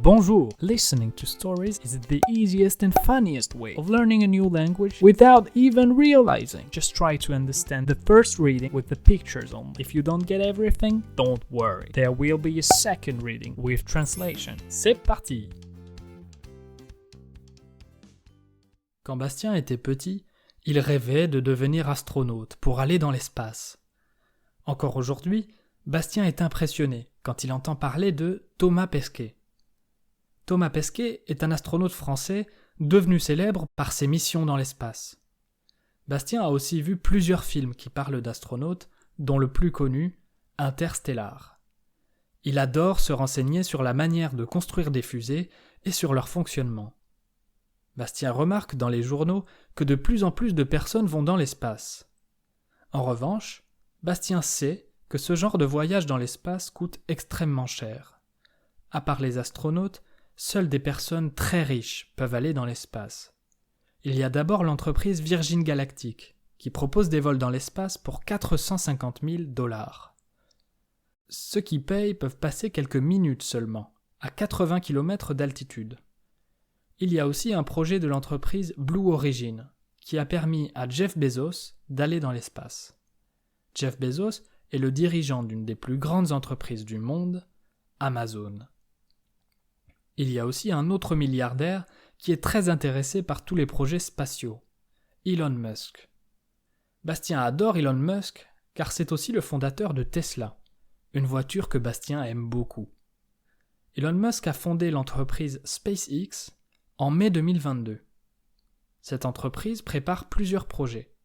Bonjour! Listening to stories is the easiest and funniest way of learning a new language without even realizing. Just try to understand the first reading with the pictures only. If you don't get everything, don't worry. There will be a second reading with translation. C'est parti! Quand Bastien était petit, il rêvait de devenir astronaute pour aller dans l'espace. Encore aujourd'hui, Bastien est impressionné quand il entend parler de Thomas Pesquet. Thomas Pesquet est un astronaute français devenu célèbre par ses missions dans l'espace. Bastien a aussi vu plusieurs films qui parlent d'astronautes, dont le plus connu, Interstellar. Il adore se renseigner sur la manière de construire des fusées et sur leur fonctionnement. Bastien remarque dans les journaux que de plus en plus de personnes vont dans l'espace. En revanche, Bastien sait que ce genre de voyage dans l'espace coûte extrêmement cher. À part les astronautes, seules des personnes très riches peuvent aller dans l'espace. Il y a d'abord l'entreprise Virgin Galactic, qui propose des vols dans l'espace pour 450 000 $. Ceux qui payent peuvent passer quelques minutes seulement, à 80 km d'altitude. Il y a aussi un projet de l'entreprise Blue Origin, qui a permis à Jeff Bezos d'aller dans l'espace. Jeff Bezos est le dirigeant d'une des plus grandes entreprises du monde, Amazon. Il y a aussi un autre milliardaire qui est très intéressé par tous les projets spatiaux, Elon Musk. Bastien adore Elon Musk car c'est aussi le fondateur de Tesla, une voiture que Bastien aime beaucoup. Elon Musk a fondé l'entreprise SpaceX en mai 2022. Cette entreprise prépare plusieurs projets.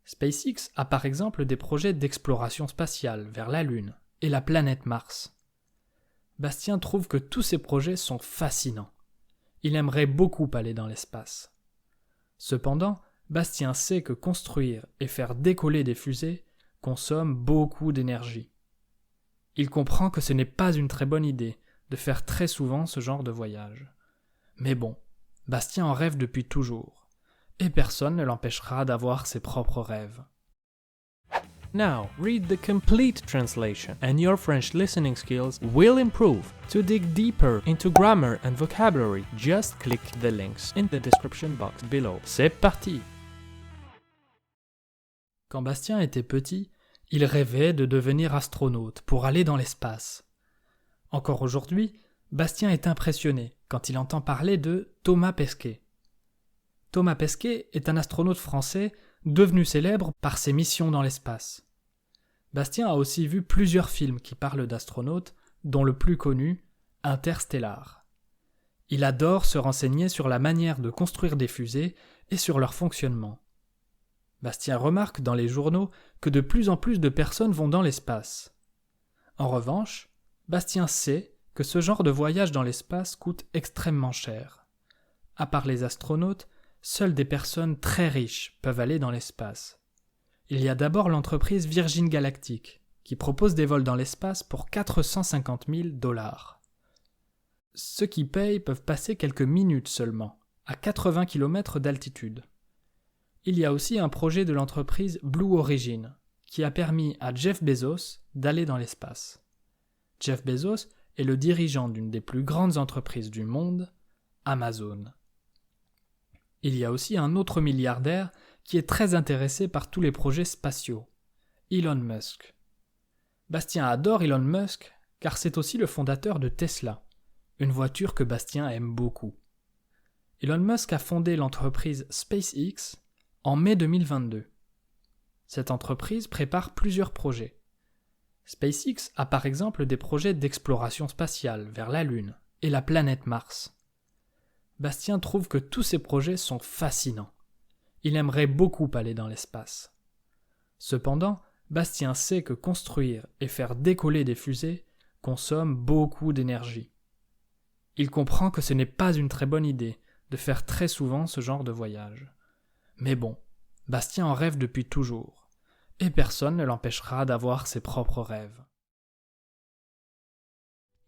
SpaceX a par exemple des projets d'exploration spatiale vers la Lune et la planète Mars. Bastien trouve que tous ces projets sont fascinants. Il aimerait beaucoup aller dans l'espace. Cependant, Bastien sait que construire et faire décoller des fusées consomme beaucoup d'énergie. Il comprend que ce n'est pas une très bonne idée de faire très souvent ce genre de voyage. Mais bon, Bastien en rêve depuis toujours, et personne ne l'empêchera d'avoir ses propres rêves. Now, read the complete translation, and your French listening skills will improve. To dig deeper into grammar and vocabulary, just click the links in the description box below. C'est parti! Quand Bastien était petit, il rêvait de devenir astronaute pour aller dans l'espace. Encore aujourd'hui, Bastien est impressionné quand il entend parler de Thomas Pesquet. Thomas Pesquet est un astronaute français devenu célèbre par ses missions dans l'espace. Bastien a aussi vu plusieurs films qui parlent d'astronautes, dont le plus connu, Interstellar. Il adore se renseigner sur la manière de construire des fusées et sur leur fonctionnement. Bastien remarque dans les journaux que de plus en plus de personnes vont dans l'espace. En revanche, Bastien sait que ce genre de voyage dans l'espace coûte extrêmement cher. À part les astronautes, seules des personnes très riches peuvent aller dans l'espace. Il y a d'abord l'entreprise Virgin Galactic, qui propose des vols dans l'espace pour 450 000 $. Ceux qui payent peuvent passer quelques minutes seulement, à 80 km d'altitude. Il y a aussi un projet de l'entreprise Blue Origin, qui a permis à Jeff Bezos d'aller dans l'espace. Jeff Bezos est le dirigeant d'une des plus grandes entreprises du monde, Amazon. Il y a aussi un autre milliardaire qui est très intéressé par tous les projets spatiaux, Elon Musk. Bastien adore Elon Musk car c'est aussi le fondateur de Tesla, une voiture que Bastien aime beaucoup. Elon Musk a fondé l'entreprise SpaceX en mai 2022. Cette entreprise prépare plusieurs projets. SpaceX a par exemple des projets d'exploration spatiale vers la Lune et la planète Mars. Bastien trouve que tous ces projets sont fascinants. Il aimerait beaucoup aller dans l'espace. Cependant, Bastien sait que construire et faire décoller des fusées consomme beaucoup d'énergie. Il comprend que ce n'est pas une très bonne idée de faire très souvent ce genre de voyage. Mais bon, Bastien en rêve depuis toujours, et personne ne l'empêchera d'avoir ses propres rêves.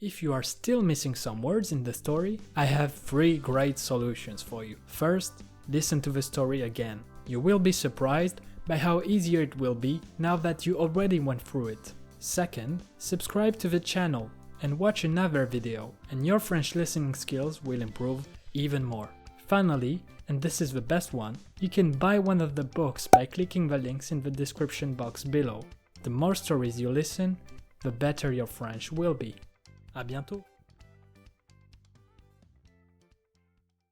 If you are still missing some words in the story, I have 3 great solutions for you. First, listen to the story again. You will be surprised by how easier it will be now that you already went through it. Second, subscribe to the channel and watch another video, and your French listening skills will improve even more. Finally, and this is the best one, you can buy one of the books by clicking the links in the description box below. The more stories you listen, the better your French will be. À bientôt!